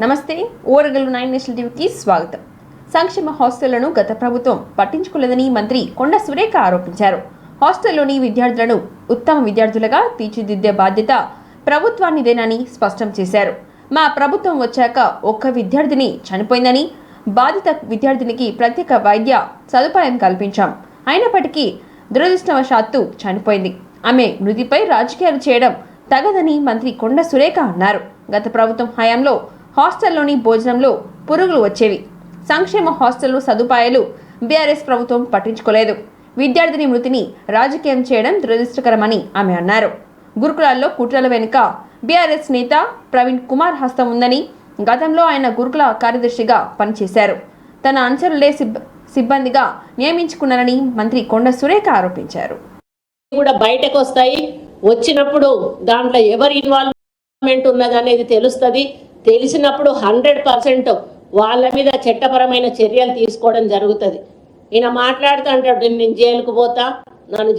నమస్తే ఓరగల్లు 9 నేషనల్ టీవీకి స్వాగతం. సంక్షేమ హాస్టళ్లను గత ప్రభుత్వం పట్టించుకోలేదని మంత్రి కొండ సురేఖ ఆరోపించారు. హాస్టల్లోని విద్యార్థులను ఉత్తమ విద్యార్థులుగా తీర్చిదిద్దే బాధ్యత ప్రభుత్వానిదేనని స్పష్టం చేశారు. మా ప్రభుత్వం వచ్చాక ఒక్క విద్యార్థిని చనిపోయిందని, బాధిత విద్యార్థినికి ప్రత్యేక వైద్య సదుపాయం కల్పించాం. అయినప్పటికీ దురదృష్టవశాత్తు చనిపోయింది. ఆమె మృతిపై రాజకీయాలు చేయడం తగదని మంత్రి కొండ సురేఖ అన్నారు. గత ప్రభుత్వం హయాంలో హాస్టల్లోని భోజనంలో పురుగులు వచ్చేవి. సంక్షేమ హాస్టల్ సదుపాయాలు బీఆర్ఎస్ ప్రభుత్వం పట్టించుకోలేదు. విద్యార్థిని మృతిని రాజకీయం చేయడం దురదృష్టకరమని ఆమె అన్నారు. గురుకులాల్లో కుట్రల వెనుక బీఆర్ఎస్ నేత ప్రవీణ్ కుమార్ హస్తం ఉందని, గతంలో ఆయన గురుకుల కార్యదర్శిగా పనిచేశారు. తన అనుచరులే సిబ్బందిగా నియమించుకున్నారని మంత్రి కొండ సురేఖ ఆరోపించారు. కూడా బయటకు వస్తాయి, వచ్చినప్పుడు దాంట్లో ఎవరి ఇన్వాల్వ్మెంట్ ఉన్నది అనేది తెలుస్తుంది. తెలిసినప్పుడు 100% వాళ్ళ మీద చట్టపరమైన చర్యలు తీసుకోవడం జరుగుతుంది. ఈయన మాట్లాడుతూ అంటాడు, నేను జైలుకు పోతా, నేను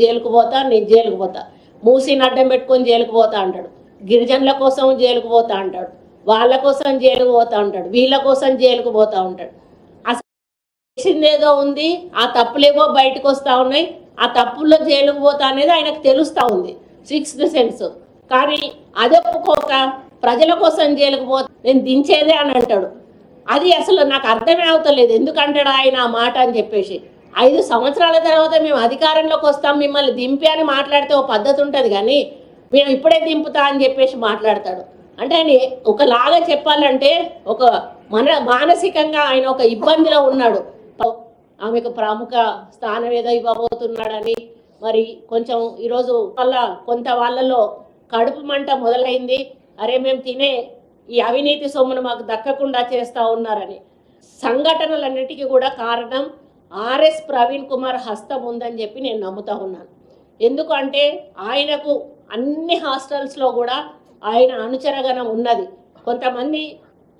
జైలుకు పోతా, మూసిని అడ్డం పెట్టుకొని జైలుకు పోతా అంటాడు. గిరిజనుల కోసం జైలుకు పోతా అంటాడు, వాళ్ళ కోసం జైలుకు పోతా ఉంటాడు, వీళ్ళ కోసం జైలుకు పోతా ఉంటాడు. అసలు చేసిందేదో ఉంది, ఆ తప్పులేవో బయటకు వస్తూ ఉన్నాయి. ఆ తప్పుల్లో జైలుకు పోతా అనేది ఆయనకు తెలుస్తూ ఉంది, 6th సెన్స్. కానీ అది ఒప్పుకోక ప్రజల కోసం జైలుకు పోతా నేను దించేదే అని అంటాడు. అది అసలు నాకు అర్థమే అవుతలేదు, ఎందుకంటాడు ఆయన ఆ మాట అని చెప్పేసి. 5 సంవత్సరాల తర్వాత మేము అధికారంలోకి వస్తాం, మిమ్మల్ని దింపి అని మాట్లాడితే ఓ పద్ధతి ఉంటుంది, కానీ మేము ఇప్పుడే దింపుతా అని చెప్పేసి మాట్లాడతాడు. అంటే ఆయన ఒకలాగా చెప్పాలంటే ఒక మానసికంగా ఆయన ఒక ఇబ్బందిలో ఉన్నాడు. ఆమెకు ప్రముఖ స్థానం ఏదో ఇవ్వబోతున్నాడని మరి కొంచెం ఈరోజు వల్ల కొంత వాళ్ళలో కడుపు మంట మొదలైంది. అరే మేము తినే ఈ అవినీతి సొమ్మును మాకు దక్కకుండా చేస్తూ ఉన్నారని. సంఘటనలన్నిటికీ కూడా కారణం ఆర్ఎస్ ప్రవీణ్ కుమార్ హస్తం ఉందని చెప్పి నేను నమ్ముతా ఉన్నాను. ఎందుకంటే ఆయనకు అన్ని హాస్టల్స్లో కూడా ఆయన అనుచరగణం ఉన్నది. కొంతమంది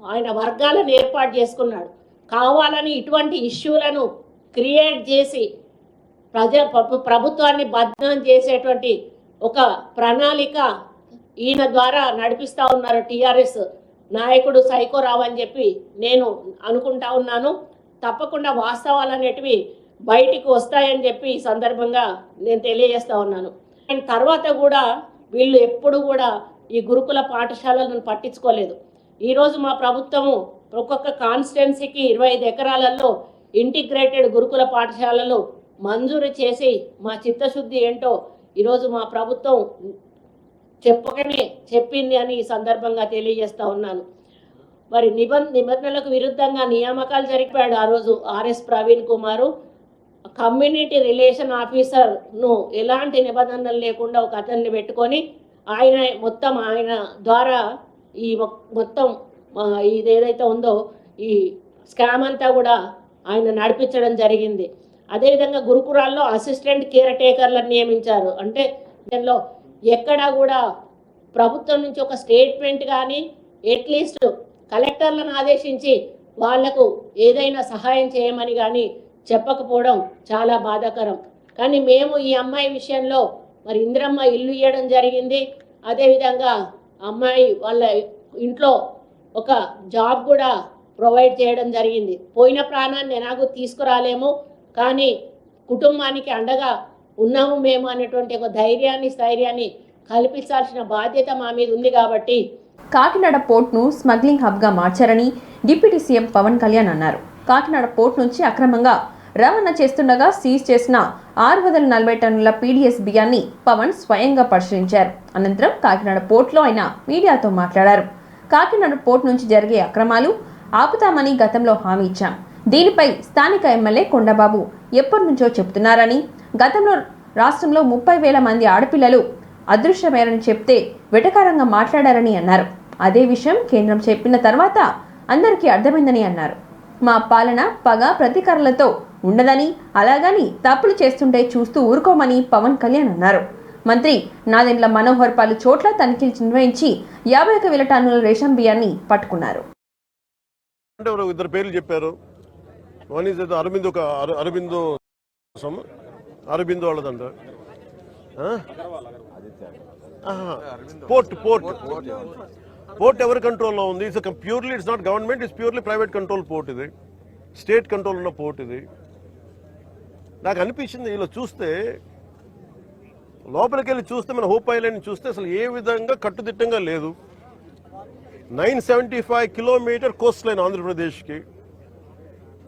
ఆయన వర్గాలను ఏర్పాటు చేసుకున్నాడు. కావాలని ఇటువంటి ఇష్యూలను క్రియేట్ చేసి ప్రభుత్వాన్ని బద్నాం చేసేటువంటి ఒక ప్రణాళిక ఈయన ద్వారా నడిపిస్తూ ఉన్నారు టీఆర్ఎస్ నాయకుడు సైకోరావు అని చెప్పి నేను అనుకుంటా ఉన్నాను. తప్పకుండా వాస్తవాలు అనేటివి బయటికి వస్తాయని చెప్పి ఈ సందర్భంగా నేను తెలియజేస్తూ ఉన్నాను. అండ్ తర్వాత కూడా వీళ్ళు ఎప్పుడు కూడా ఈ గురుకుల పాఠశాలలను పట్టించుకోలేదు. ఈరోజు మా ప్రభుత్వము ఒక్కొక్క కాన్స్టిట్యున్సీకి 25 ఎకరాలలో ఇంటిగ్రేటెడ్ గురుకుల పాఠశాలలు మంజూరు చేసి మా చిత్తశుద్ధి ఏంటో ఈరోజు మా ప్రభుత్వం చెప్పకనే చెప్పింది అని ఈ సందర్భంగా తెలియజేస్తూ ఉన్నాను. మరి నిబంధనలకు విరుద్ధంగా నియామకాలు జరిపాడు ఆ రోజు ఆర్ఎస్ ప్రవీణ్ కుమారు. కమ్యూనిటీ రిలేషన్ ఆఫీసర్ను ఎలాంటి నిబంధనలు లేకుండా ఒక అతన్ని పెట్టుకొని ఆయన ద్వారా ఈ మొత్తం ఇది ఏదైతే ఉందో ఈ స్కామ్ అంతా కూడా ఆయన నడిపించడం జరిగింది. అదేవిధంగా గురుకులాల్లో అసిస్టెంట్ కేర్ టేకర్లను నియమించారు. అంటే దానిలో ఎక్కడా కూడా ప్రభుత్వం నుంచి ఒక స్టేట్మెంట్ కానీ అట్లీస్ట్ కలెక్టర్లను ఆదేశించి వాళ్లకు ఏదైనా సహాయం చేయమని కానీ చెప్పకపోవడం చాలా బాధాకరం. కానీ మేము ఈ అమ్మాయి విషయంలో మరి ఇందిరమ్మ ఇల్లు ఇవ్వడం జరిగింది. అదేవిధంగా అమ్మాయి వాళ్ళ ఇంట్లో ఒక జాబ్ కూడా ప్రొవైడ్ చేయడం జరిగింది. పోయిన ప్రాణాన్ని ఎలాగో తీసుకురాలేము, కానీ కుటుంబానికి అండగా ఉన్నాము మేము అనేటువంటి ఒక స్థైర్యాన్ని కల్పించాల్సిన బాధ్యత మా మీద ఉంది. కాబట్టి కాకినాడ పోర్ట్ను స్మగ్లింగ్ హబ్గా మార్చారని డిప్యూటీ సీఎం పవన్ కళ్యాణ్ అన్నారు. కాకినాడ పోర్ట్ నుంచి అక్రమంగా రవాణా చేస్తుండగా సీజ్ చేసిన 640 టన్నుల పీడీఎస్ బియ్యాన్ని పవన్ స్వయంగా పరిశీలించారు. అనంతరం కాకినాడ పోర్ట్లో ఆయన మీడియాతో మాట్లాడారు. కాకినాడ పోర్ట్ నుంచి జరిగే అక్రమాలు ఆపుతామని గతంలో హామీ ఇచ్చాం. దీనిపై స్థానిక ఎమ్మెల్యే కొండబాబు ఎప్పటి నుంచో చెబుతున్నారని, గతంలో రాష్ట్రంలో 30,000 మంది ఆడపిల్లలు అదృశ్యమయ్యారని చెప్తే వెటకారంగా మాట్లాడారని అన్నారు. అదే విషయం కేంద్రం చెప్పిన తర్వాత అందరికీ అర్థమైందని అన్నారు. మా పాలన పగ ప్రతీకారాలతో ఉండదని, అలాగని తప్పులు చేస్తుంటే చూస్తూ ఊరుకోమని పవన్ కళ్యాణ్ అన్నారు. మంత్రి నాదెండ్ల మనోహర్ పలు చోట్ల తనిఖీలు నిర్వహించి 51,000 టన్నుల రేషన్ బియ్యాన్ని పట్టుకున్నారు. ఇద్దరు పేర్లు చెప్పారు. అరబిందో వాళ్ళదంట. పోర్ట్ పోర్ట్ ఎవరి కంట్రోల్లో ఉంది? It's not government, it's purely private control port. ఇది స్టేట్ కంట్రోల్ ఉన్న పోర్ట్. ఇది నాకు అనిపించింది ఇలా చూస్తే, లోపలికి వెళ్ళి చూస్తే, మన హోప్ ఐలాండ్ చూస్తే అసలు ఏ విధంగా కట్టుదిట్టంగా లేదు. 975 కిలోమీటర్ కోస్ట్ లైన్ ఆంధ్రప్రదేశ్కి.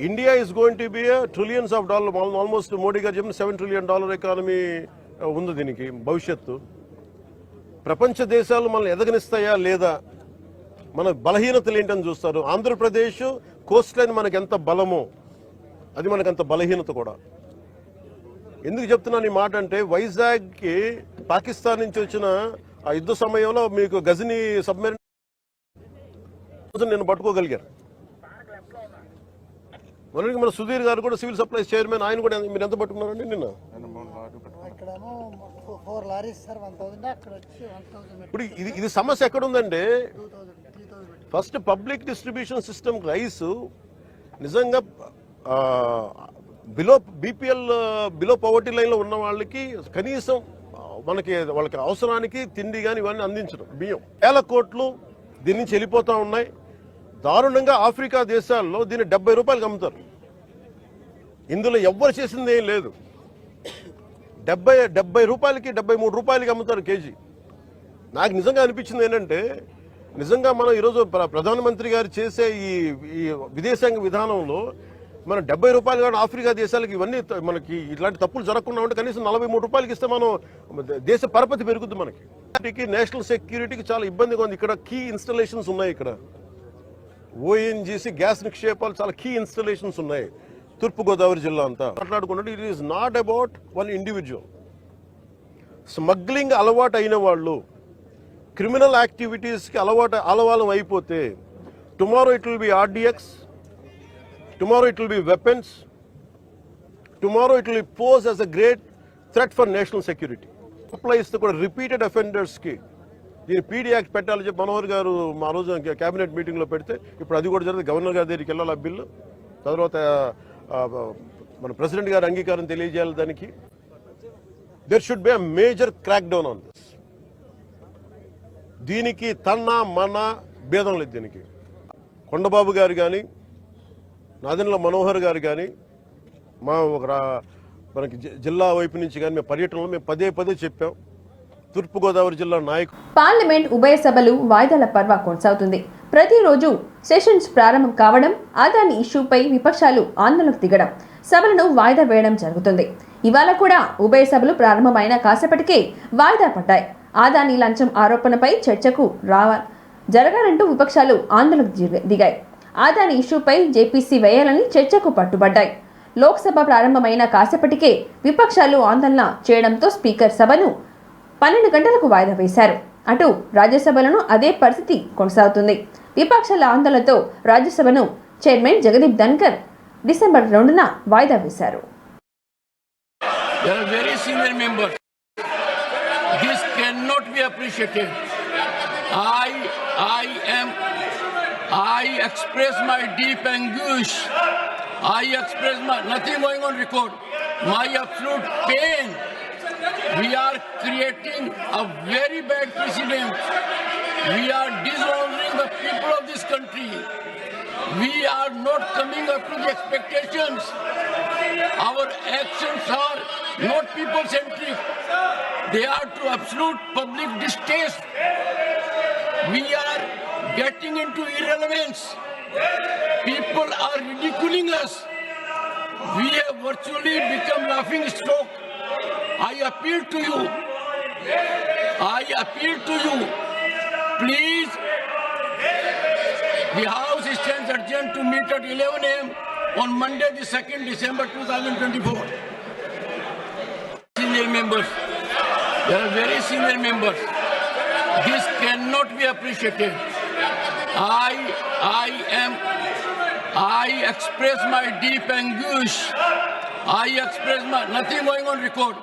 India is going to be trillions of dollar, almost Modi గారు చెప్పిన $7 trillion ఎకానమీ ఉంది దీనికి భవిష్యత్తు. ప్రపంచ దేశాలు మనల్ని ఎదగనిస్తాయా లేదా, మన బలహీనతలు ఏంటని చూస్తారు. ఆంధ్రప్రదేశ్ కోస్ట్ లైన్ మనకి ఎంత బలమో అది మనకు అంత బలహీనత కూడా. ఎందుకు చెప్తున్నాను ఈ మాట అంటే, వైజాగ్కి పాకిస్తాన్ నుంచి వచ్చిన ఆ యుద్ధ సమయంలో మీకు గజనీ సబ్మెరీన్ నేను పట్టుకోగలిగారు. మొన్నటికి మన సుధీర్ గారు కూడా సివిల్ సప్లైస్ చైర్మన్, ఆయన కూడా మీరు ఎంత పట్టుకున్నారండి నిన్న? ఇప్పుడు ఇది సమస్య ఎక్కడుందంటే, first public distribution system rice నిజంగా బిలో పవర్టీ లైన్లో ఉన్న వాళ్ళకి కనీసం వాళ్ళకి అవసరానికి తిండి కానీ ఇవన్నీ అందించడం. బియ్యం వేల కోట్లు దీని నుంచి వెళ్ళిపోతూ ఉన్నాయి. దారుణంగా ఆఫ్రికా దేశాల్లో దీన్ని $70 అమ్ముతారు. ఇందులో ఎవ్వరు చేసింది ఏం లేదు. 70 రూపాయలకి $73 అమ్ముతారు కేజీ. నాకు నిజంగా అనిపించింది ఏంటంటే, నిజంగా మనం ఈరోజు ప్రధానమంత్రి గారు చేసే ఈ విదేశాంగ విధానంలో మనం $70 కానీ ఆఫ్రికా దేశాలకి ఇవన్నీ మనకి ఇట్లాంటి తప్పులు జరగకుండా ఉంటే కనీసం $43 ఇస్తే మనం దేశ పరపతి పెరుగుద్ది. మనకి నేషనల్ సెక్యూరిటీకి చాలా ఇబ్బందిగా ఉంది. ఇక్కడ కీ ఇన్స్టాలేషన్స్ ఉన్నాయి. ఇక్కడ ఓఎన్జీసీ గ్యాస్ నిక్షేపాలు చాలా కీ ఇన్స్టాలేషన్స్ ఉన్నాయి. తూర్పుగోదావరి జిల్లా అంతా మాట్లాడుకున్నట్టు it is not about one individual. Smuggling అలవాటు అయిన వాళ్ళు, క్రిమినల్ యాక్టివిటీస్కి అలవాలం అయిపోతే, tomorrow it will be RDX, tomorrow it will be weapons, tomorrow it will pose as a great threat for national security. Applies to repeated offenders ki దీని PD act పెట్టాలని చెప్పి మనోహర్ గారు మా రోజు క్యాబినెట్ మీటింగ్లో పెడితే, ఇప్పుడు అది కూడా జరిగింది. గవర్నర్ గారి దగ్గరికి వెళ్ళాలి ఆ బిల్లు. తర్వాత మన ప్రెసిడెంట్ గారు అంగీకారం తెలియజేయాలి దానికి. There should be a major crack down on this. దీనికి మన భేదం లేదు. దీనికి కొండబాబు గారు కానీ, నాదెండ్ల మనోహర్ గారు కానీ, మనకి జిల్లా వైపు నుంచి కానీ మేము పర్యటనలో మేము పదే చెప్పాం. తూర్పుగోదావరి జిల్లా నాయకులు. పార్లమెంట్ ఉభయ సభలు వాయిదాల పర్వ కొనసాగుతుంది. ప్రతిరోజు సెషన్స్ ప్రారంభం కావడం, అదాని ఇష్యూపై విపక్షాలు ఆందోళనకు దిగడం, సభలను వాయిదా వేయడం జరుగుతుంది. ఇవాళ కూడా ఉభయ సభలు ప్రారంభమైన కాసేపటికే వాయిదా పడ్డాయి. అదాని లంచం ఆరోపణపై చర్చకు జరగాలంటూ విపక్షాలు ఆందోళనకు దిగాయి. అదాని ఇష్యూపై జేపీసీ వేయాలని చర్చకు పట్టుబడ్డాయి. లోక్సభ ప్రారంభమైన కాసేపటికే విపక్షాలు ఆందోళన చేయడంతో స్పీకర్ సభను 12 గంటలకు వాయిదా వేశారు. అటు రాజ్యసభలను అదే పరిస్థితి కొనసాగుతుంది. విపక్షాల ఆందోళనతో రాజ్యసభను చైర్మన్ జగదీప్ ధన్కర్ డిసెంబర్ 2న వాయిదా వేశారు. I express my deep anguish. I express nothing going on record. My absolute pain. We are creating a very bad precedent. We are dishonoring the people of this country. We are not coming up to the expectations. Our actions are not people-centric. They are to absolute public distaste. We are getting into irrelevance. People are ridiculing us. We have virtually become laughing stock. I appeal to you. Please, the House stands adjourned to meet at 11 a.m. on Monday, the 2nd December 2024. Senior members, they are very senior members. This cannot be appreciated. I express my deep anguish. I express nothing going on record.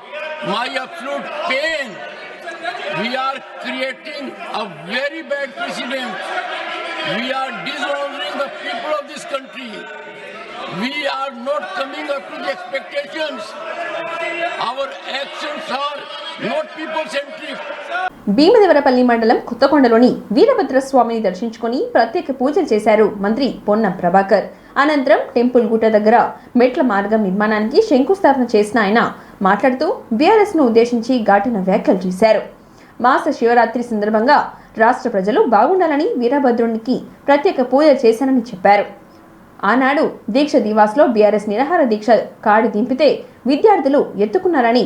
My absolute pain. We are creating a very bad precedent. We are dishonoring the people of this country. We are not coming up to the expectations. Our actions are not people-centric. Bheemadevarapalli మండలం కొత్తకొండలోని వీరభద్రస్వామిని దర్శించుకుని ప్రత్యేక పూజలు చేశారు మంత్రి పొన్నం ప్రభాకర్. అనంతరం temple గుట్ట దగ్గర మెట్ల మార్గం నిర్మాణానికి శంకుస్థాపన చేసిన ఆయన మాట్లాడుతూ బీఆర్ఎస్ ను ఉద్దేశించి ఘాటున వ్యాఖ్యలు చేశారు. మాస శివరాత్రి సందర్భంగా రాష్ట్ర ప్రజలు బాగుండాలని వీరభద్రునికి ప్రత్యేక పూజలు చేశానని చెప్పారు. ఆనాడు దీక్ష దివాస్లో బీఆర్ఎస్ నిరాహార దీక్ష కాడి దింపితే విద్యార్థులు ఎత్తుకున్నారని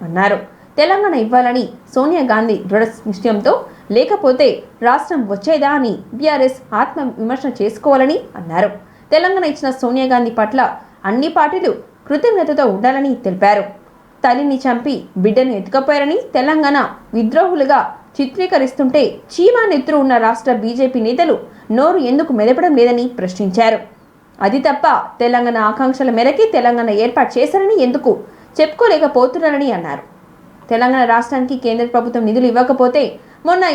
అన్నారు. తెలంగాణ ఇవ్వాలని సోనియా గాంధీ దృఢ నిశ్చయంతో లేకపోతే రాష్ట్రం వచ్చేదా అని బీఆర్ఎస్ ఆత్మ విమర్శ చేసుకోవాలని అన్నారు. తెలంగాణ ఇచ్చిన సోనియా గాంధీ పట్ల అన్ని పార్టీలు కృతజ్ఞతతో ఉండాలని తెలిపారు. తల్లిని చంపి బిడ్డను ఎత్తుకపోయారని తెలంగాణ విద్రోహులుగా చిత్రీకరిస్తుంటే చీమా నెత్తురు ఉన్న రాష్ట్ర బీజేపీ నేతలు నోరు ఎందుకు మెదపడం లేదని ప్రశ్నించారు. అది తప్ప తెలంగాణ ఆకాంక్షల మేరకి తెలంగాణ ఏర్పాటు చేశారని ఎందుకు చెప్పుకోలేకపోతున్నారని అన్నారు. తెలంగాణ రాష్ట్రానికి కేంద్ర ప్రభుత్వం నిధులు ఇవ్వకపోతే మొన్న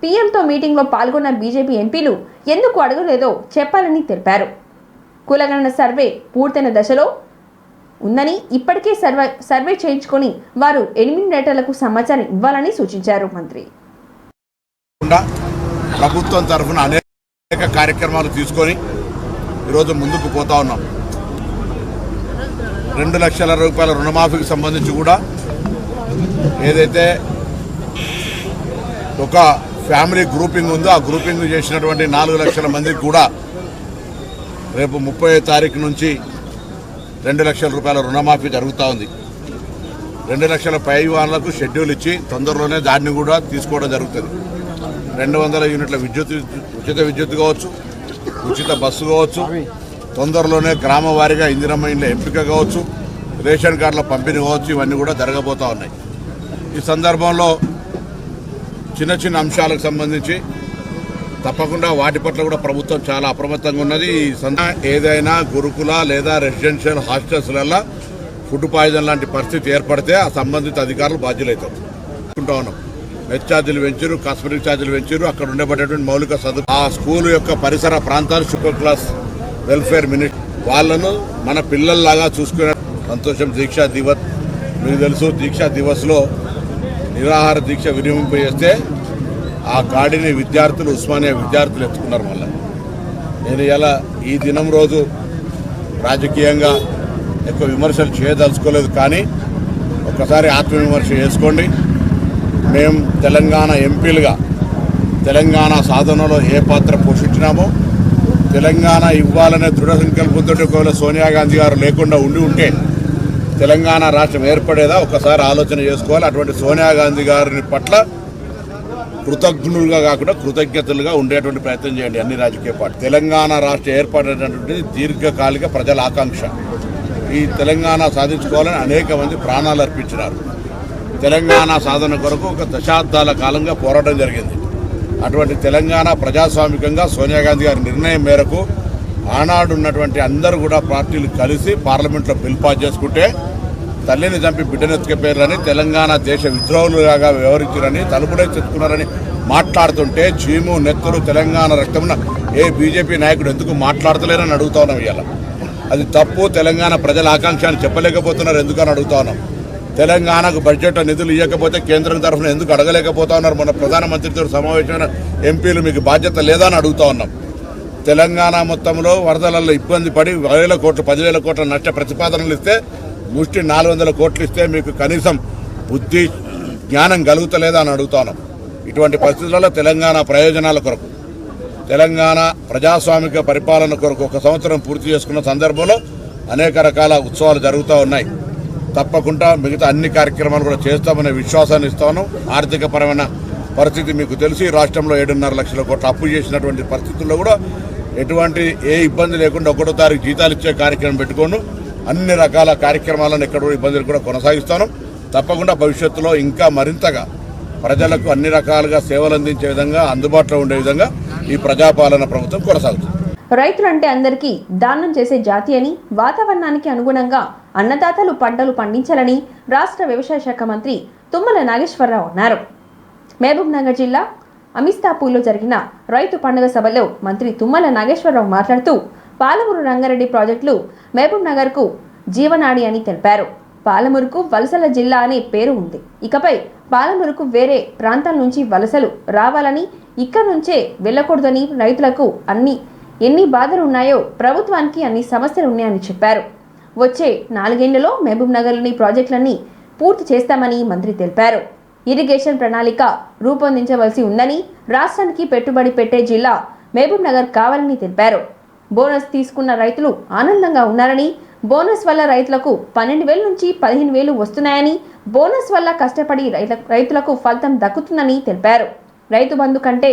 పీఎంతో మీటింగ్లో పాల్గొన్న బీజేపీ ఎంపీలు ఎందుకు అడగలేదో చెప్పాలని తెలిపారు. కులగణన సర్వే పూర్తయిన దశలో ఉందని ఇప్పటికే సర్వే చేయించుకొని వారు ఎలిమినేటర్లకు సమాచారం ఇవ్వాలని సూచించారు మంత్రి. ప్రభుత్వం తరఫున అనేక కార్యక్రమాలు తీసుకొని ఈరోజు ముందుకు పోతా ఉన్నాం. 2 లక్షల రూపాయల రుణమాఫీకి సంబంధించి కూడా ఏదైతే ఒక ఫ్యామిలీ గ్రూపింగ్ ఉందో ఆ గ్రూపింగ్ చేసినటువంటి 4 లక్షల మందికి కూడా రేపు 30వ తారీఖు నుంచి 2 లక్షల రూపాయల రుణమాఫీ జరుగుతూ ఉంది. 2 లక్షల పై వాళ్లకు షెడ్యూల్ ఇచ్చి తొందరలోనే దాన్ని కూడా తీసుకోవడం జరుగుతుంది. 200 యూనిట్ల ఉచిత విద్యుత్ కావచ్చు, ఉచిత బస్సు కావచ్చు, తొందరలోనే గ్రామ వారీగా ఇందిరమ్మ ఇండ్ల ఎంపిక కావచ్చు, రేషన్ కార్డుల పంపిణీ కావచ్చు, ఇవన్నీ కూడా జరగబోతూ ఉన్నాయి. ఈ సందర్భంలో చిన్న చిన్న అంశాలకు సంబంధించి తప్పకుండా వాటి పట్ల కూడా ప్రభుత్వం చాలా అప్రమత్తంగా ఉన్నది. ఏదైనా గురుకుల లేదా రెసిడెన్షియల్ హాస్టల్స్లలో ఫుడ్ పాయిజన్ లాంటి పరిస్థితి ఏర్పడితే ఆ సంబంధిత అధికారులు బాధ్యులవుతారు. ఉన్నాం హెచ్ ఛార్జీలు పెంచారు, కాస్మెటిక్ ఛార్జీలు పెంచారు. అక్కడ ఉండబడేటువంటి మౌలిక సదుపాయాలు ఆ స్కూల్ యొక్క పరిసర ప్రాంతాలు సూపర్ క్లాస్ వెల్ఫేర్ మినిస్టర్ వాళ్ళను మన పిల్లల్లాగా చూసుకునే సంతోషం. దీక్షా దివస్ మీకు తెలుసు, దీక్షా దివస్లో నిరాహార దీక్ష వినియోగింపు చేస్తే ఆ గాడిని విద్యార్థులు ఉస్మానియా విద్యార్థులు ఎత్తుకున్నారు. మళ్ళీ నేను ఇలా ఈ దినం రోజు రాజకీయంగా ఎక్కువ విమర్శలు చేయదలుచుకోలేదు, కానీ ఒక్కసారి ఆత్మవిమర్శ చేసుకోండి. మేము తెలంగాణ ఎంపీలుగా తెలంగాణ సాధనలో ఏ పాత్ర పోషించినామో, తెలంగాణ ఇవ్వాలనే దృఢ సంకల్పంతో ఒకవేళ సోనియా గాంధీ గారు లేకుండా ఉంటే తెలంగాణ రాష్ట్రం ఏర్పడేదా ఒకసారి ఆలోచన చేసుకోవాలి. అటువంటి సోనియా గాంధీ గారిని పట్ల కృతజ్ఞులుగా కాకుండా కృతజ్ఞతలుగా ఉండేటువంటి ప్రయత్నం చేయండి అన్ని రాజకీయ పార్టీలు. తెలంగాణ రాష్ట్ర ఏర్పడేటటువంటిది దీర్ఘకాలిక ప్రజల ఆకాంక్ష. ఈ తెలంగాణ సాధించుకోవాలని అనేక మంది ప్రాణాలు అర్పించినారు. తెలంగాణ సాధన కొరకు ఒక దశాబ్దాల కాలంగా పోరాటం జరిగింది. అటువంటి తెలంగాణ ప్రజాస్వామికంగా సోనియా గాంధీ గారి నిర్ణయం మేరకు ఆనాడు ఉన్నటువంటి అందరూ కూడా పార్టీలు కలిసి పార్లమెంట్లో బిల్ పాస్ చేసుకుంటే తల్లిని చంపి బిడ్డనెత్తుకపోయారని, తెలంగాణ దేశ విద్రోహులుగా వ్యవహరించారని, తలుపులై చెప్పుకున్నారని మాట్లాడుతుంటే చీము నెత్తురు తెలంగాణ రక్తమున ఏ బీజేపీ నాయకుడు ఎందుకు మాట్లాడతలేరని అడుగుతా ఉన్నాం. ఇవాళ అది తప్పు. తెలంగాణ ప్రజల ఆకాంక్ష అని చెప్పలేకపోతున్నారు ఎందుకని అడుగుతా ఉన్నాం. తెలంగాణకు బడ్జెట్ నిధులు ఇవ్వకపోతే కేంద్రం తరఫున ఎందుకు అడగలేకపోతా ఉన్నారు? మన ప్రధానమంత్రితో సమావేశమైన ఎంపీలు మీకు బాధ్యత లేదా అని అడుగుతా ఉన్నాం. తెలంగాణ మొత్తంలో వరదలలో ఇబ్బంది పడి 10,000 కోట్లు 10,000 కోట్ల నష్ట ప్రతిపాదనలు ఇస్తే ముష్టి 400 కోట్లు ఇస్తే మీకు కనీసం బుద్ధి జ్ఞానం కలుగుతలేదా అని అడుగుతా ఉన్నాం. ఇటువంటి పరిస్థితులలో తెలంగాణ ప్రయోజనాల కొరకు, తెలంగాణ ప్రజాస్వామిక పరిపాలన కొరకు 1 సంవత్సరం పూర్తి చేసుకున్న సందర్భంలో అనేక రకాల ఉత్సవాలు జరుగుతూ ఉన్నాయి. తప్పకుండా మిగతా అన్ని కార్యక్రమాలు కూడా చేస్తామనే విశ్వాసాన్ని ఇస్తాను. ఆర్థిక పరమైన పరిస్థితి మీకు తెలిసి రాష్ట్రంలో 7.5 లక్షల కోట్ల అప్పు చేసినటువంటి పరిస్థితుల్లో కూడా ఎటువంటి ఏ ఇబ్బంది లేకుండా 1వ తారీఖు జీతాలు ఇచ్చే కార్యక్రమం పెట్టుకోను. అన్ని రకాల కార్యక్రమాలను ఎక్కడ ఇబ్బందులు కూడా కొనసాగిస్తాను. తప్పకుండా భవిష్యత్తులో ఇంకా మరింతగా ప్రజలకు అన్ని రకాలుగా సేవలు అందించే విధంగా, అందుబాటులో ఉండే విధంగా ఈ ప్రజాపాలన ప్రభుత్వం కొనసాగుతుంది. రైతులంటే అందరికీ దానం చేసే జాతి అని, వాతావరణానికి అనుగుణంగా అన్నదాతలు పంటలు పండించాలని రాష్ట్ర వ్యవసాయ శాఖ మంత్రి తుమ్మల నాగేశ్వరరావు అన్నారు. మహబూబ్ నగర్ జిల్లా అమిస్తాపూర్లో జరిగిన రైతు పండుగ సభలో మంత్రి తుమ్మల నాగేశ్వరరావు మాట్లాడుతూ పాలమూరు రంగారెడ్డి ప్రాజెక్టులు మహబూబ్ నగర్కు జీవనాడి అని తెలిపారు. పాలమూరుకు వలసల జిల్లా అనే పేరు ఉంది. ఇకపై పాలమూరుకు వేరే ప్రాంతాల నుంచి వలసలు రావాలని, ఇక్కడ నుంచే వెళ్ళకూడదని రైతులకు ఎన్ని బాధలు ఉన్నాయో ప్రభుత్వానికి అన్ని సమస్యలు ఉన్నాయని చెప్పారు. వచ్చే 4 ఏళ్లలో మహబూబ్ నగర్లోని ప్రాజెక్టులన్నీ పూర్తి చేస్తామని మంత్రి తెలిపారు. ఇరిగేషన్ ప్రణాళిక రూపొందించవలసి ఉందని, రాష్ట్రానికి పెట్టుబడి పెట్టే జిల్లా మహబూబ్ నగర్ కావాలని తెలిపారు. బోనస్ తీసుకున్న రైతులు ఆనందంగా ఉన్నారని, బోనస్ వల్ల రైతులకు 12,000 నుంచి 15,000 వస్తున్నాయని, బోనస్ వల్ల కష్టపడి రైతులకు ఫలితం దక్కుతుందని తెలిపారు. రైతు బంధు కంటే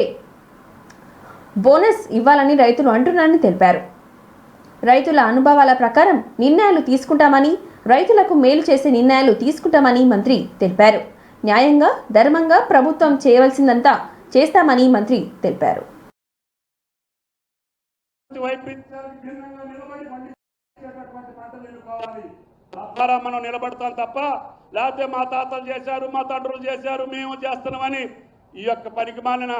బోనస్ ఇవ్వాలని రైతులు అంటున్నారని తెలిపారు. రైతుల అనుభవాల ప్రకారం నిర్ణయాలు తీసుకుంటామని, రైతులకు మేలు చేసే నిర్ణయాలు తీసుకుంటామని మంత్రి తెలిపారు. న్యాయంగా, ధర్మంగా ప్రభుత్వం చేయవలసిందంతా చేస్తామని మంత్రి తెలిపారు. మనం నిలబడతాం తప్ప లేకపోతే మా తాతలు చేశారు, మా తండ్రులు చేశారు, మేము చేస్తున్నామని ఈ యొక్క పనికి మాలిన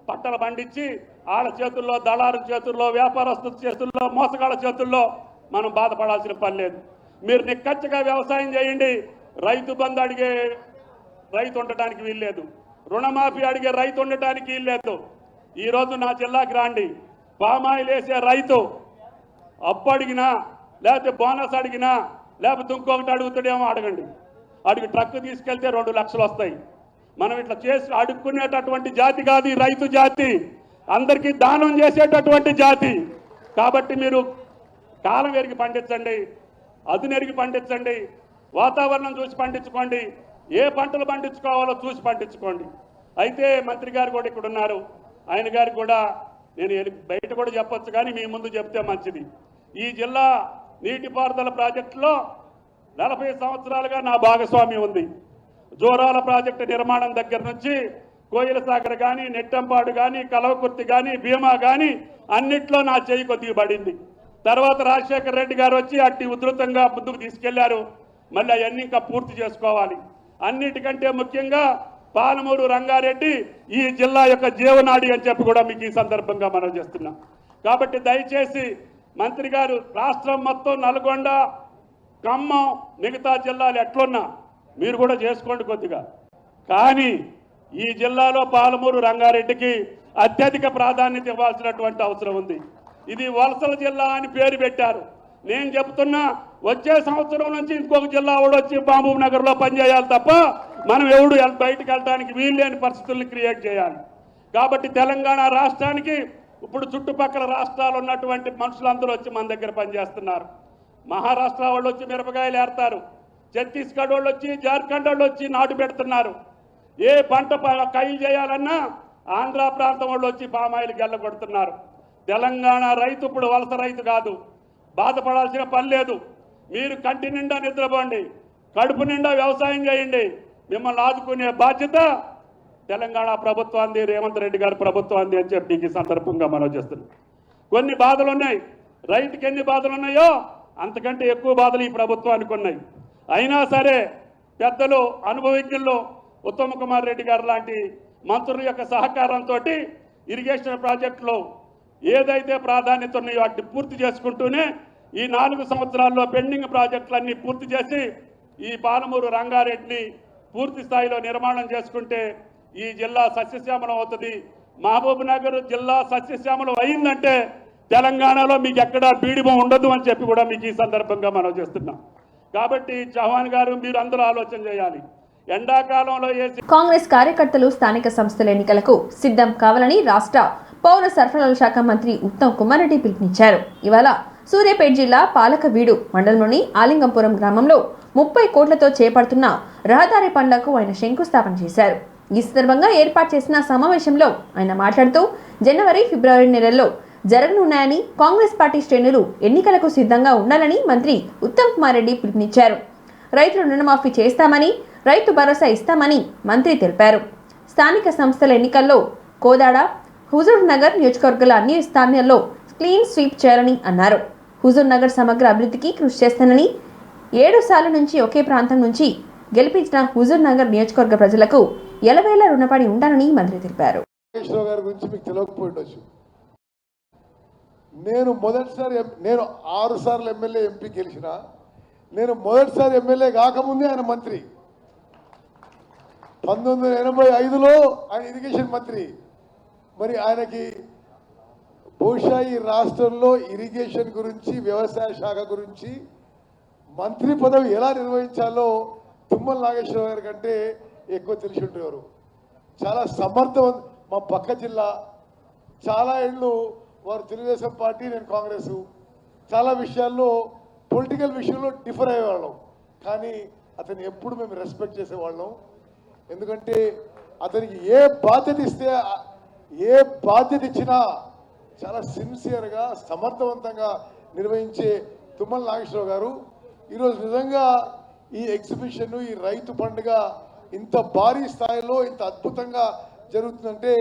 పట్టలు పండించి వాళ్ళ చేతుల్లో, దళారుల చేతుల్లో, వ్యాపారస్తుల చేతుల్లో, మోసగాళ్ళ చేతుల్లో మనం బాధపడాల్సిన పని లేదు. మీరు నిక్కచ్చిగా వ్యవసాయం చేయండి. రైతు బంధు అడిగే రైతు ఉండటానికి వీల్లేదు, రుణమాఫీ అడిగే రైతు ఉండటానికి వీల్లేదు. ఈరోజు నా జిల్లాకి రాండి, పామాయిల్ వేసే రైతు అప్పు అడిగినా, లేకపోతే బోనస్ అడిగినా, లేకపోతే ఇంకొకటి అడుగుతాడేమో అడగండి. అడిగి ట్రక్ తీసుకెళ్తే 2 లక్షలు వస్తాయి. మనం ఇట్లా చేసి అడుక్కునేటటువంటి జాతి కాదు ఈ రైతు జాతి, అందరికీ దానం చేసేటటువంటి జాతి. కాబట్టి మీరు కాలం ఎరిగి పండించండి, అదునెరిగి పండించండి, వాతావరణం చూసి పండించుకోండి, ఏ పంటలు పండించుకోవాలో చూసి పండించుకోండి. అయితే మంత్రి గారు కూడా ఇక్కడ ఉన్నారు, ఆయన గారికి కూడా నేను బయట కూడా చెప్పొచ్చు, కానీ మీ ముందు చెప్తే మంచిది. ఈ జిల్లా నీటిపారుదల ప్రాజెక్టులో 40 సంవత్సరాలుగా నా భాగస్వామ్యం ఉంది. జోరాల ప్రాజెక్టు నిర్మాణం దగ్గర నుంచి కోయిల సాగర్ కానీ, నెట్టంపాడు కానీ, కలవకుర్తి కానీ, భీమా కానీ అన్నిట్లో నా చేయి కొద్దిగా పడింది. తర్వాత రాజశేఖర రెడ్డి గారు వచ్చి అట్టి ఉధృతంగా ముందుకు తీసుకెళ్లారు. మళ్ళీ అవన్నీ ఇంకా పూర్తి చేసుకోవాలి. అన్నిటికంటే ముఖ్యంగా పాలమూరు రంగారెడ్డి ఈ జిల్లా యొక్క జీవనాడి అని చెప్పి కూడా మీకు ఈ సందర్భంగా మనం చేస్తున్నాం. కాబట్టి దయచేసి మంత్రి గారు, రాష్ట్రం మొత్తం నల్గొండ, ఖమ్మం, మిగతా జిల్లాలు ఎట్లున్నా మీరు కూడా చేసుకోండి కొద్దిగా. కానీ ఈ జిల్లాలో పాలమూరు రంగారెడ్డికి అత్యధిక ప్రాధాన్యత ఇవ్వాల్సినటువంటి అవసరం ఉంది. ఇది వలసల జిల్లా అని పేరు పెట్టారు. నేను చెప్తున్నా, వచ్చే సంవత్సరం నుంచి ఇంకొక జిల్లా కూడా వచ్చి మహబూబ్ నగర్లో పనిచేయాలి తప్ప మనం ఎవడు బయటకు వెళ్ళడానికి వీల్లేని పరిస్థితుల్ని క్రియేట్ చేయాలి. కాబట్టి తెలంగాణ రాష్ట్రానికి ఇప్పుడు చుట్టుపక్కల రాష్ట్రాలు ఉన్నటువంటి మనుషులందరూ వచ్చి మన దగ్గర పనిచేస్తున్నారు. మహారాష్ట్ర వాళ్ళు వచ్చి మిరపకాయలు ఏరుతారు, ఛత్తీస్గఢ్ వాళ్ళు వచ్చి, జార్ఖండ్ వాళ్ళు వచ్చి నాటు పెడుతున్నారు. ఏ పంట కైలు చేయాలన్నా ఆంధ్ర ప్రాంతం వాళ్ళు వచ్చి పామాయిలు గెల్లగొడుతున్నారు. తెలంగాణ రైతు ఇప్పుడు వలస రైతు కాదు, బాధపడాల్సిన పని లేదు. మీరు కంటి నిండా నిద్రపోండి, కడుపు నిండా వ్యవసాయం చేయండి. మిమ్మల్ని ఆదుకునే బాధ్యత తెలంగాణ ప్రభుత్వాన్ని, రేవంత్ రెడ్డి గారి ప్రభుత్వాన్ని అని చెప్పి ఈ సందర్భంగా మనం చేస్తున్నాం. కొన్ని బాధలు ఉన్నాయి, రైతుకి ఎన్ని బాధలు ఉన్నాయో అంతకంటే ఎక్కువ బాధలు ఈ ప్రభుత్వానికి ఉన్నాయి. అయినా సరే పెద్దలు, అనుభవజ్ఞులు, ఉత్తమ్ కుమార్ రెడ్డి గారు లాంటి మంత్రుల యొక్క సహకారంతో ఇరిగేషన్ ప్రాజెక్టులో ఏదైతే ప్రాధాన్యత ఉన్నాయో వాటిని పూర్తి చేసుకుంటూనే ఈ 4 సంవత్సరాల్లో పెండింగ్ ప్రాజెక్టులన్నీ పూర్తి చేసి ఈ పాలమూరు రంగారెడ్డిని పూర్తి స్థాయిలో నిర్మాణం చేసుకుంటే ఈ జిల్లా సస్యశ్యామలం అవుతుంది. మహబూబ్ నగర్ జిల్లా సస్యశ్యామలం అయిందంటే తెలంగాణలో మీకు ఎక్కడా బీడిమం ఉండదు అని చెప్పి కూడా మీకు ఈ సందర్భంగా మనం చేస్తున్నాం. కాబట్టి చౌహాన్ గారు, మీరు అందరూ ఆలోచన చేయాలి. ఎండాకాలంలో కాంగ్రెస్ కార్యకర్తలు స్థానిక సంస్థల ఎన్నికలకు సిద్ధం కావాలని రాష్ట్ర పౌర సరఫరాల శాఖ మంత్రి ఉత్తమ్ కుమార్ రెడ్డి పిలుపునిచ్చారు. ఇవాళ సూర్యాపేట జిల్లా పాలకవీడు మండలంలోని ఆలింగంపురం గ్రామంలో 30 కోట్లతో చేపడుతున్న రహదారి పనులకు ఆయన శంకుస్థాపన చేశారు. ఈ సందర్భంగా ఏర్పాటు చేసిన సమావేశంలో ఆయన మాట్లాడుతూ జనవరి, ఫిబ్రవరి నెలల్లో జరగనున్నాయని, కాంగ్రెస్ పార్టీ శ్రేణులు ఎన్నికలకు సిద్ధంగా ఉండాలని మంత్రి ఉత్తమ్ కుమార్ రెడ్డి పిలుపునిచ్చారు. రైతుల రుణమాఫీ చేస్తామని, రైతు భరోసా ఇస్తామని మంత్రి తెలిపారు. స్థానిక సంస్థల ఎన్నికల్లో కోదాడ, హుజూర్ నగర్ నియోజకవర్గాల అన్ని స్థానాల్లో క్లీన్ స్వీప్ చేయాలని అన్నారు. హుజూర్ నగర్ సమగ్ర అభివృద్ధికి కృషి చేస్తానని, 7 సార్లు నుంచి ఒకే ప్రాంతం నుంచి గెలిపించిన హుజూర్ నగర్ నియోజకవర్గ ప్రజలకు ఎలవేళ రుణపడి ఉంటానని మంత్రి తెలిపారు. నేను మొదటిసారి 6 సార్లు ఎమ్మెల్యే, ఎంపీ గెలిచిన. నేను మొదటిసారి ఎమ్మెల్యే కాకముందే ఆయన మంత్రి. 1985లో ఆయన ఇరిగేషన్ మంత్రి. మరి ఆయనకి బహుశా ఈ రాష్ట్రంలో ఇరిగేషన్ గురించి, వ్యవసాయ శాఖ గురించి మంత్రి పదవి ఎలా నిర్వహించాలో తుమ్మల నాగేశ్వరరావు గారి కంటే ఎక్కువ తెలిసి ఉండేవారు. చాలా సమర్థవంత. మా పక్క జిల్లా చాలా ఏళ్ళు వారు తెలుగుదేశం పార్టీ, నేను కాంగ్రెస్. చాలా విషయాల్లో పొలిటికల్ విషయంలో డిఫర్ అయ్యేవాళ్ళం, కానీ అతన్ని ఎప్పుడు మేము రెస్పెక్ట్ చేసేవాళ్ళం. ఎందుకంటే అతనికి ఏ బాధ్యత ఇచ్చినా చాలా సిన్సియర్గా, సమర్థవంతంగా నిర్వహించే తుమ్మల నాగేశ్వరరావు గారు ఈరోజు నిజంగా ఈ ఎగ్జిబిషన్, ఈ రైతు పండుగ ఇంత భారీ స్థాయిలో ఇంత అద్భుతంగా జరుగుతుందంటే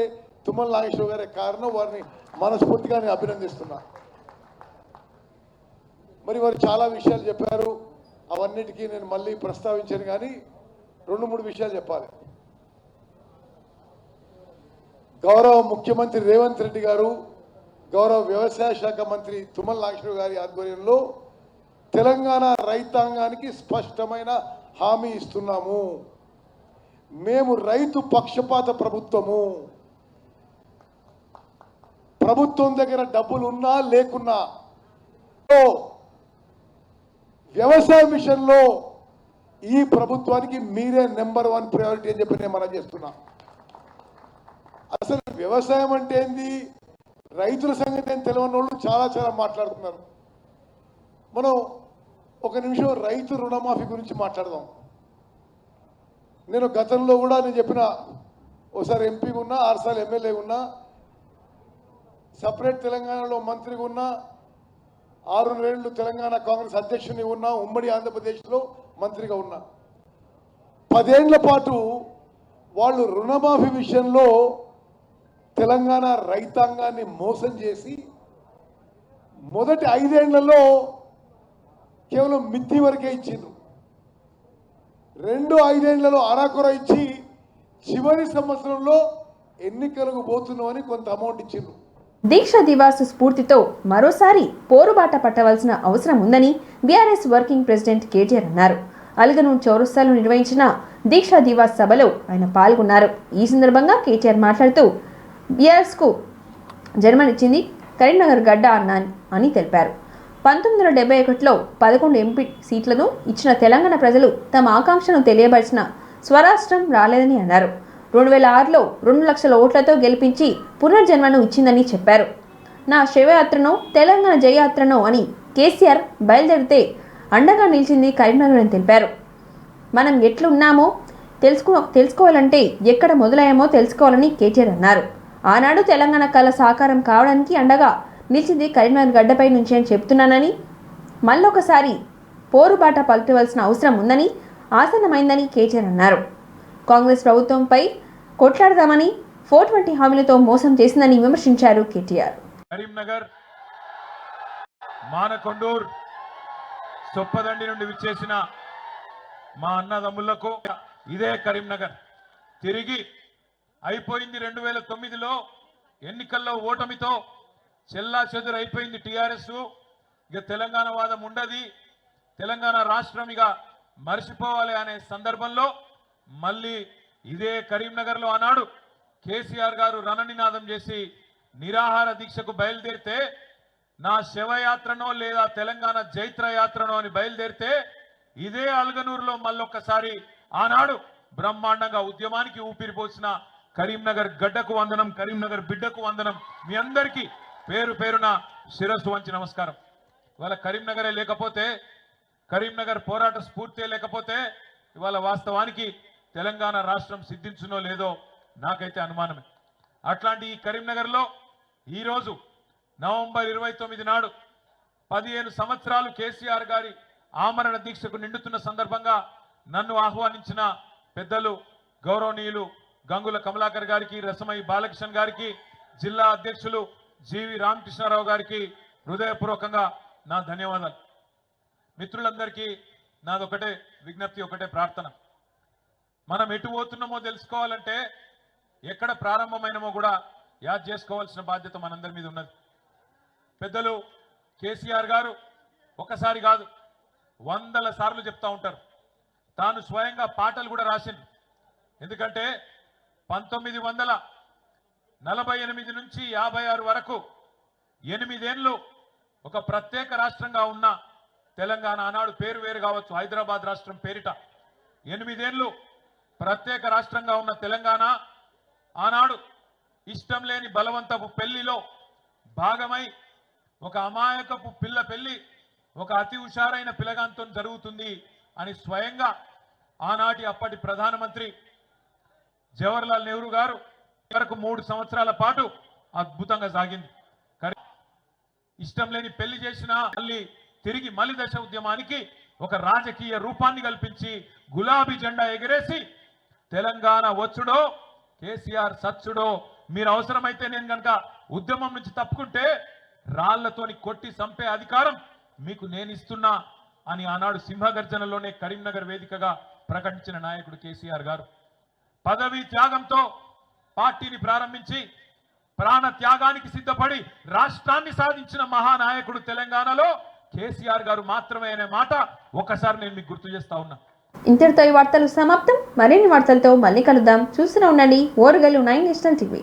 తుమ్మల నాగేశ్వరరావు గారే కారణం. వారిని మనస్ఫూర్తిగా నేను అభినందిస్తున్నా. మరి వారు చాలా విషయాలు చెప్పారు, అవన్నిటికీ నేను మళ్ళీ ప్రస్తావించాను. కానీ 2-3 విషయాలు చెప్పాలి. గౌరవ ముఖ్యమంత్రి రేవంత్ రెడ్డి గారు, గౌరవ వ్యవసాయ శాఖ మంత్రి తుమ్మల నాగేశ్వరరావు గారి ఆధ్వర్యంలో తెలంగాణ రైతాంగానికి స్పష్టమైన హామీ ఇస్తున్నాము. మేము రైతు పక్షపాత ప్రభుత్వము. ప్రభుత్వం దగ్గర డబ్బులు ఉన్నా లేకున్నా వ్యవసాయ మిషన్లో ఈ ప్రభుత్వానికి మీరే నెంబర్ 1 ప్రయారిటీ అని చెప్పి నేను మనం చేస్తున్నా. అసలు వ్యవసాయం అంటే ఏంది, రైతుల సంగతి ఏం తెలియని వాళ్ళు చాలా మాట్లాడుతున్నారు. మనం ఒక నిమిషం రైతు రుణమాఫీ గురించి మాట్లాడదాం. నేను గతంలో కూడా నేను చెప్పిన, ఒకసారి ఎంపీగా ఉన్నా, 6 సార్లు ఎమ్మెల్యేగా ఉన్నా, సపరేట్ తెలంగాణలో మంత్రిగా ఉన్నా, 6 ఏళ్ళు తెలంగాణ కాంగ్రెస్ అధ్యక్షుని ఉన్నా, ఉమ్మడి ఆంధ్రప్రదేశ్లో మంత్రిగా ఉన్నా. 10 ఏళ్ల పాటు వాళ్ళు రుణమాఫీ విషయంలో తెలంగాణ రైతాంగాన్ని మోసం చేసి మొదటి 5 ఏళ్లలో కేవలం మిత్తి వరకే ఇచ్చిండ్రు. 2 5 ఏళ్లలో అరాకొర ఇచ్చి చివరి సంవత్సరంలో ఎన్నికలకు పోతున్నామని కొంత అమౌంట్ ఇచ్చిండ్రు. దీక్ష దివాస్ స్ఫూర్తితో మరోసారి పోరుబాట పట్టవలసిన అవసరం ఉందని బీఆర్ఎస్ వర్కింగ్ ప్రెసిడెంట్ కేటీఆర్ అన్నారు. అల్గనూర్ చౌరస్తాలో నిర్వహించిన దీక్ష దివాస్ సభలో ఆయన పాల్గొన్నారు. ఈ సందర్భంగా కేటీఆర్ మాట్లాడుతూ బీఆర్ఎస్కు జన్మనిచ్చింది కరీంనగర్ గడ్డ అని తెలిపారు. 1971లో 11 ఎంపీ సీట్లను ఇచ్చిన తెలంగాణ ప్రజలు తమ ఆకాంక్షను తెలియబరిచిన స్వరాష్ట్రం రాలేదని అన్నారు. 2006లో 2 లక్షల ఓట్లతో గెలిపించి పునర్జన్మను ఇచ్చిందని చెప్పారు. నా శివయాత్రనో తెలంగాణ జయయాత్రనో అని కేసీఆర్ బయలుదేరితే అండగా నిలిచింది కరీంనగర్ అని తెలిపారు. మనం ఎట్లున్నామో తెలుసుకోవాలంటే ఎక్కడ మొదలయ్యామో తెలుసుకోవాలని కేటీఆర్ అన్నారు. ఆనాడు తెలంగాణ కళ సాకారం కావడానికి అండగా నిలిచింది కరీంనగర్ గడ్డపై నుంచి అని చెప్తున్నానని, మళ్ళొకసారి పోరుబాట పలకవలసిన అవసరం ఉందని, ఆసన్నమైందని కేటీఆర్ అన్నారు. కాంగ్రెస్ ప్రభుత్వంపై కొట్లాడదామని 420 హామీలతో మోసం చేసిందని విమర్శించారు కేటీఆర్. కరీంనగర్, మానకొండూర్, సొప్పదండి నుండి విచ్చేసిన మా అన్నదమ్ములకు ఇదే కరీంనగర్ తిరిగి అయిపోయింది. 2009లో ఎన్నికల్లో ఓటమితో చెల్లా చెదురు అయిపోయింది టీఆర్ఎస్. ఇక తెలంగాణ వాదం ఉండది, తెలంగాణ రాష్ట్రం ఇక మర్చిపోవాలి అనే సందర్భంలో మళ్ళీ ఇదే కరీంనగర్లో ఆనాడు కేసీఆర్ గారు రణనినాదం చేసి నిరాహార దీక్షకు బయలుదేరితే, నా శవయాత్రనో లేదా తెలంగాణ జైత్ర యాత్రనో అని బయలుదేరితే, ఇదే అల్గనూరులో మళ్ళొక్కసారి ఆనాడు బ్రహ్మాండంగా ఉద్యమానికి ఊపిరిపోసిన కరీంనగర్ గడ్డకు వందనం, కరీంనగర్ బిడ్డకు వందనం. మీ అందరికీ పేరు పేరున శిరస్సు వంచి నమస్కారం. ఇవాళ కరీంనగరే లేకపోతే, కరీంనగర్ పోరాట స్ఫూర్తి లేకపోతే ఇవాళ వాస్తవానికి తెలంగాణ రాష్ట్రం సిద్ధించునో లేదో నాకైతే అనుమానమే. అట్లాంటి ఈ కరీంనగర్లో ఈరోజు నవంబర్ 29 నాడు 15 సంవత్సరాలు కేసీఆర్ గారి ఆమరణ దీక్షకు నిండుతున్న సందర్భంగా నన్ను ఆహ్వానించిన పెద్దలు గౌరవనీయులు గంగుల కమలాకర్ గారికి, రసమై బాలకృష్ణ గారికి, జిల్లా అధ్యక్షులు జీవి రామకృష్ణారావు గారికి హృదయపూర్వకంగా నా ధన్యవాదాలు. మిత్రులందరికీ నాదొకటే విజ్ఞప్తి, ఒకటే ప్రార్థన. మనం ఎటు పోతున్నామో తెలుసుకోవాలంటే ఎక్కడ ప్రారంభమైనమో కూడా యాద్ చేసుకోవాల్సిన బాధ్యత మనందరి మీద ఉన్నది. పెద్దలు కేసీఆర్ గారు ఒకసారి కాదు వందల సార్లు చెప్తా ఉంటారు. తాను స్వయంగా పాటలు కూడా రాసింది. ఎందుకంటే 1948 నుంచి 56 వరకు 8 ఏళ్ళు ఒక ప్రత్యేక రాష్ట్రంగా ఉన్న తెలంగాణ, ఆనాడు పేరు వేరు కావచ్చు, హైదరాబాద్ రాష్ట్రం పేరిట 8 ఏళ్ళు ప్రత్యేక రాష్ట్రంగా ఉన్న తెలంగాణ ఆనాడు ఇష్టం లేని బలవంతపు పెళ్లిలో భాగమై ఒక అమాయకపు పిల్ల పెళ్లి ఒక అతి హుషారైన పిల్లగాంతో జరుగుతుంది అని స్వయంగా ఆనాటి అప్పటి ప్రధానమంత్రి జవహర్లాల్ నెహ్రూ గారు వరకు 3 సంవత్సరాల పాటు అద్భుతంగా సాగింది. ఇష్టం లేని పెళ్లి చేసిన మళ్ళీ తిరిగి మలి దశ ఉద్యమానికి ఒక రాజకీయ రూపాన్ని కల్పించి గులాబీ జెండా ఎగరేసి తెలంగాణ వచ్చుడో కేసీఆర్ సచ్చుడో, మీరు అవసరమైతే నేను కనుక ఉద్యమం నుంచి తప్పుకుంటే రాళ్లతోని కొట్టి చంపే అధికారం మీకు నేను ఇస్తున్నా అని ఆనాడు సింహగర్జనలోనే కరీంనగర్ వేదికగా ప్రకటించిన నాయకుడు కేసీఆర్ గారు. పదవీ త్యాగంతో పార్టీని ప్రారంభించి ప్రాణ త్యాగానికి సిద్ధపడి రాష్ట్రాన్ని సాధించిన మహానాయకుడు తెలంగాణలో కేసీఆర్ గారు మాత్రమే అనే మాట ఒకసారి నేను మీకు గుర్తు చేస్తా ఉన్నా. ఇంతటితో ఈ వార్తలు సమాప్తం. మరిన్ని వార్తలతో మళ్ళీ కలుద్దాం. చూస్తూనే ఉండండి ఓరుగల్లు 9 నేషనల్ టీవీ.